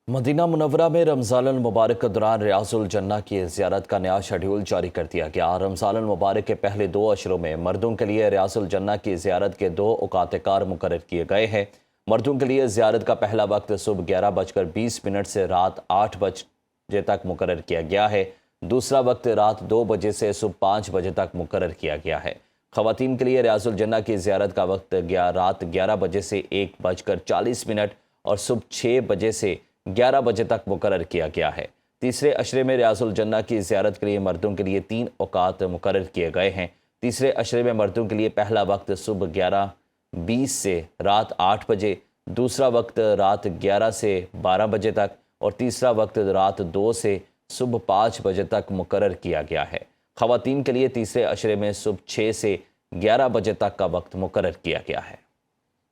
Medina Munawwara में रमज़ान मुबारक के दौरान रियाजुल जन्ना की ज़ियारत का नया शेड्यूल जारी कर दिया गया। रमज़ान मुबारक के पहले 2 अशरों में मर्दों के लिए रियाजुल जन्ना की ज़ियारत के 2 औक़ात-ए-कार मुकर्रर किए गए हैं। मर्दों के लिए ज़ियारत का पहला वक्त सुबह 11:20 से रात 8 बजे तक मुकर्रर किया गया है। दूसरा वक्त रात 2 बजे से सुबह 5 बजे तक मुकर्रर किया गया है। ख़वातीन के लिए रियाजुल जन्ना की ज़ियारत का वक्त रात 11 बजे से 1:40 और सुबह 6 बजे से 11 बजे तक मुकर्रर किया गया है। तीसरे अशरे में रियाजुल जन्ना की ज़ियारत के लिए मर्दों के लिए 3 औक़ात मुकर्रर किए गए हैं। तीसरे अशरे में मर्दों के लिए पहला वक्त सुबह 11:20 से रात 8 बजे, दूसरा वक्त रात 11 से 12 बजे तक और तीसरा वक्त रात 2 से सुबह 5 बजे तक मुकर्रर किया गया है। ख़वातीन के लिए तीसरे अशरे में सुबह 6 से 11 बजे तक का वक्त मुकर्रर किया गया है।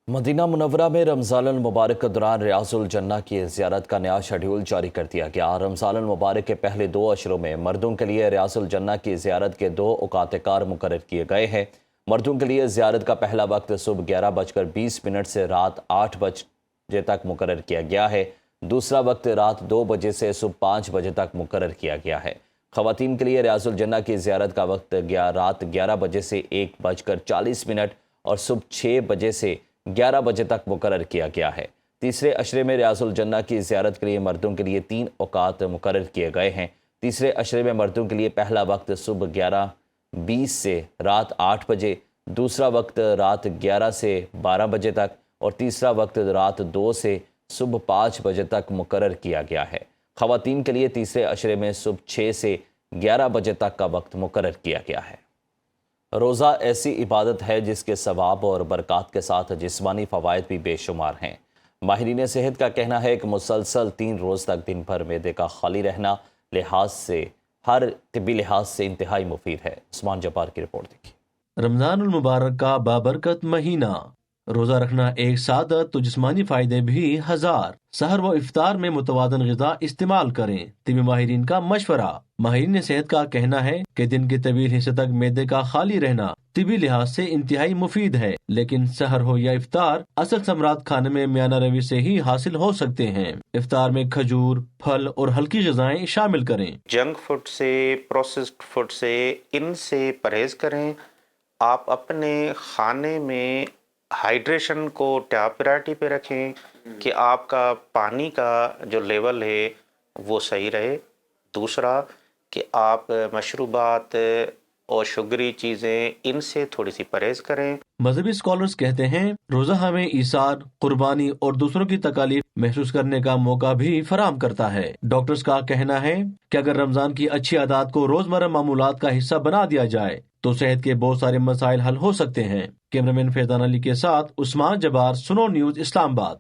मदीना मुनव्वरा में रमज़ान मुबारक के दौरान रियाजुल जन्ना की ज़ियारत का नया शेड्यूल जारी कर दिया गया। रमज़ान मुबारक के पहले 2 अशरों में मर्दों के लिए रियाजुल जन्ना की ज़ियारत के 2 औक़ात-ए-कार मुकर्रर किए गए हैं। मर्दों के लिए ज़ियारत का पहला वक्त सुबह 11:20 से रात 8 बजे तक मुकर्रर किया गया है। दूसरा वक्त रात 2 बजे से सुबह 5 बजे तक मुकर्रर किया गया है। ख़वातीन के लिए रियाजुल जन्ना की ज़ियारत का वक्त रात 11 बजे से 1:40 और सुबह 6 बजे से 11 बजे तक मुकर्रर किया गया है। तीसरे अशरे में रियाजुल जन्ना की ज़ियारत के लिए मर्दों के लिए 3 औक़ात मुकर्रर किए गए हैं। तीसरे अशरे में मर्दों के लिए पहला वक्त सुबह 11:20 से रात 8 बजे, दूसरा वक्त रात 11 से 12 बजे तक और तीसरा वक्त रात 2 से सुबह 5 बजे तक मुकर्रर किया गया है। ख़वातीन के लिए तीसरे अशरे में सुबह 6 से 11 बजे तक का वक्त मुकर्रर किया गया है। रोज़ा ऐसी इबादत है जिसके सवाब और बरक़ात के साथ जिस्मानी फ़वाइद भी बेशुमार हैं। माहिरीन सेहत का कहना है कि मुसलसल 3 रोज़ तक दिन भर मैदे का खाली रहना हर तिब्बी लिहाज से इंतहाई मुफीद है। उस्मान जब्बार की रिपोर्ट देखिए। रमज़ानुल मुबारक का बाबरकत महीना, रोज़ा रखना एक सादत तो जिस्मानी फ़ायदे भी हज़ार। सहर व इफ्तार में मुतवाज़न ग़िज़ा इस्तेमाल करें। तिब्बी माहिरीन का मशवरा। माहिरीन सेहत का कहना है कि दिन के तवील हिस्से तक मैदे का खाली रहना तिब्बी लिहाज से इंतहाई मुफीद है, लेकिन सहर हो या इफ्तार असल समरात खाने में मियाना रवी से ही हासिल हो सकते हैं। इफ्तार में खजूर, फल और हल्की ग़िज़ाएं शामिल करें। जंक फूड से, प्रोसेस्ड फूड से, इनसे परहेज करें। आप अपने खाने में हाइड्रेशन को टॉप प्रायोरिटी पे रखें कि आपका पानी का जो लेवल है वो सही रहे। दूसरा कि आप मशरूबात और शुगरी चीज़ें इनसे थोड़ी सी परहेज करें। मजहबी स्कॉलर्स कहते हैं रोज़ा हमें ईसार, कुर्बानी और दूसरों की तकालीफ महसूस करने का मौका भी फराहम करता है। डॉक्टर्स का कहना है कि अगर रमज़ान की अच्छी आदत को रोज़मर्रा मामूलात का हिस्सा बना दिया जाए तो सेहत के बहुत सारे मसाइल हल हो सकते हैं। कैमरामैन फैज़ान अली के साथ उस्मान जब्बार, सुनो न्यूज़, इस्लामाबाद।